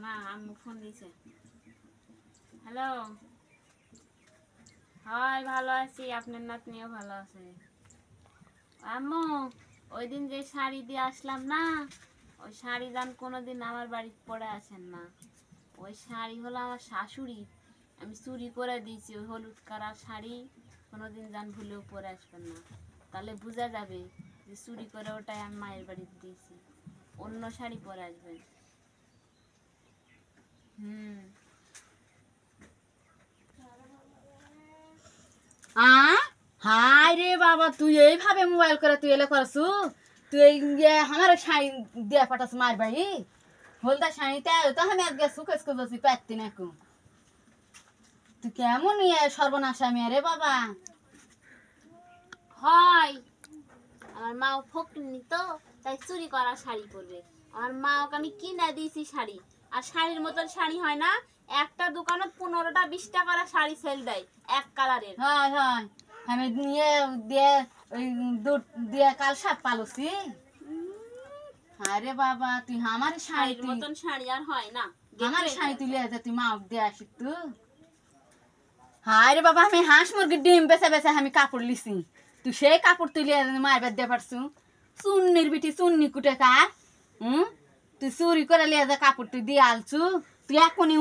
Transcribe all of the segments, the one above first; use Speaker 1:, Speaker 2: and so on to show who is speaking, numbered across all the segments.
Speaker 1: না আম্মু ফোন দিছে। হ্যালো, হয় ভালো আছি, আপনার নাতনিও ভালো আছে। আম্মু, ওই দিন যে শাড়ি দিয়ে আসলাম না, ওই শাড়ি যান কোনোদিন আমার বাড়িতে পরে আসেন না। ওই শাড়ি হলো আমার শাশুড়ি, আমি চুরি করে দিয়েছি। ওই হলুদ কালার শাড়ি কোনোদিন যান ভুলেও পরে আসবেন না, তাহলে বোঝা যাবে যে চুরি করে ওটাই আমি মায়ের বাড়িতে দিয়েছি। অন্য শাড়ি পরে আসবেন।
Speaker 2: হাই রে বাবা, তুই এইভাবে মোবাইল করে তুই এলে করছু? তুই আমার শাড়ি দিয়ে পাঠাস মার বাড়ি হলদা শাড়িটা তো আমি আজকে সুখেস করছি পারতি না কু তুই কেমন সর্বনাশ আমি রে বাবা।
Speaker 1: হয় আমার মাও ফকিন্নি তো, তাই চুরি করা শাড়ি পরবে। আমার মা ওকে আমি কিনে দিয়েছি শাড়ি, আর শাড়ির মতন শাড়ি হয় না। একটা দোকানত 15টা 20টা করে শাড়ি সেল দেয় এক কালারের।
Speaker 2: হয় হয় আমি নিয়ে দিয়ে ওই দুধ দিয়ে কাল সাপ পালছি। আরে বাবা তুই আমার শাড়ি
Speaker 1: শাড়ির মতন শাড়ি আর হয় না।
Speaker 2: আমার শাড়ি তুই লিয়ে যা, তুই মা দিয়ে আসি তুই। হায় রে বাবা, আমি হাঁস মুরগির ডিম বেছে বেছে আমি কাপড় লিছি, তুই সেই কাপড় তুই লিয়ে মায়ের বাদ দিয়ে পারছু। চুন্নির বিটি চুন্নি কুটে কার তুই চুরি করে লিয়ে যা কাপড় তুই দিয়ে আলছু। তুই এখনই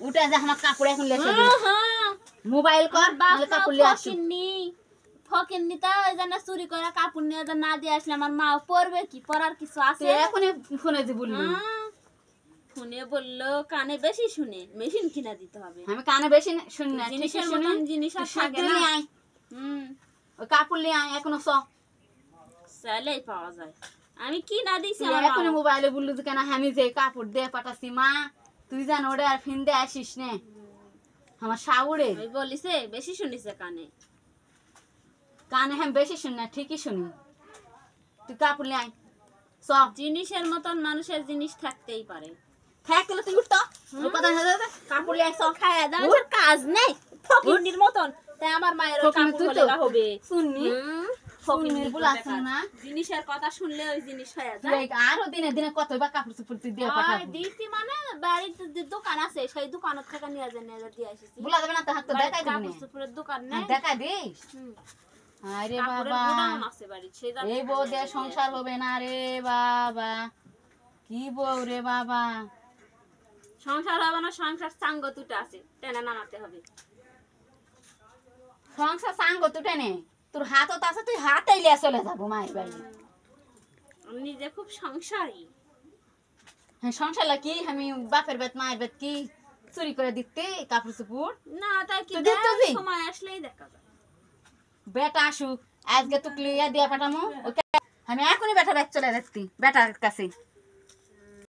Speaker 2: উঠে যা আমার কাপড় এখন লেখে মোবাইল কর কাপড় লিয়ে আসু।
Speaker 1: ফকিন্নি তো ওই জন্য চুরি করে কাপড় নিয়ে না দিয়ে আসলে আমার মা পরবে কি? পরার কিছু আছে?
Speaker 2: এখনই ফোনে যে বললি
Speaker 1: ফোনে বললো কানে বেশি শুনে, মেশিন কিনা দিতে হবে।
Speaker 2: আমি কানে বেশি শুনি না,
Speaker 1: জিনিসের মতন জিনিস আর থাকে না।
Speaker 2: ওই কাপড় নিয়ে আয় এখনো
Speaker 1: চাইলেই পাওয়া যায়। আমি কি না দিছি
Speaker 2: এখনই মোবাইলে বললু যে কেন আমি যে কাপড় দিয়ে পাঠাচ্ছি মা তুই জান ওরে আর ফিন দিয়ে আসিস নে আমার শাউরে।
Speaker 1: ওই বলিছে বেশি শুনিছে কানে।
Speaker 2: কানে হ্যাঁ বেশি শুনি না, ঠিকই শুনি। তুই কাপড় নিয়ে আয় সব
Speaker 1: জিনিসের মতন মানুষের জিনিস থাকতেই পারে।
Speaker 2: থাকলে তুই উঠতো কাপড় নিয়ে আয় সব
Speaker 1: খায় দামের কাজ নেই ফকিন্নির মতন। তাই আমার মায়ের ওই কাপড় লেগা হবে
Speaker 2: শুননি ফকিন্নির বলাছ না।
Speaker 1: জিনিসের কথা শুনলে ওই জিনিস হয়ে যায়।
Speaker 2: আরো দিনে দিনে কতবার কাপড় চোপড় তুই দিয়ে পাঠাবি?
Speaker 1: দিছি মানে বাড়িতে যে দোকান আছে সেই দোকান থেকে নিয়ে দিয়ে আসিছি।
Speaker 2: বলা যাবে না তো, হাত তো দেখাই দিবি
Speaker 1: কাপড় চোপড়ের দোকান নেই,
Speaker 2: দেখাই দিস। আরে বাবা এই বউ দিয়ে সংসার হবে না রে বাবা, কি বউ রে বাবা।
Speaker 1: সংসার হবে না, সংসার সাঙ্গ দুটো আছে টেনে নামাতে হবে।
Speaker 2: সংসার সাঙ্গ তুই টেনে তোর হাতও আছে, তুই হাতেই লিয়ে চলে যাবো মায়ের বাড়ি।
Speaker 1: আমি নিজে খুব সংসারী।
Speaker 2: হ্যাঁ সংসার কি আমি বাপের বেত মায়ের বেত কি চুরি করে দিতে কাপড় চুপুর
Speaker 1: না? তাই কি সময় আসলেই দেখা যায়।
Speaker 2: বেটা আসুক আজকে তুকলি দিয়া পাঠামো, আমি এখনই বেটা ব্যাগ চলে যাচ্ছি বেটার কাছে।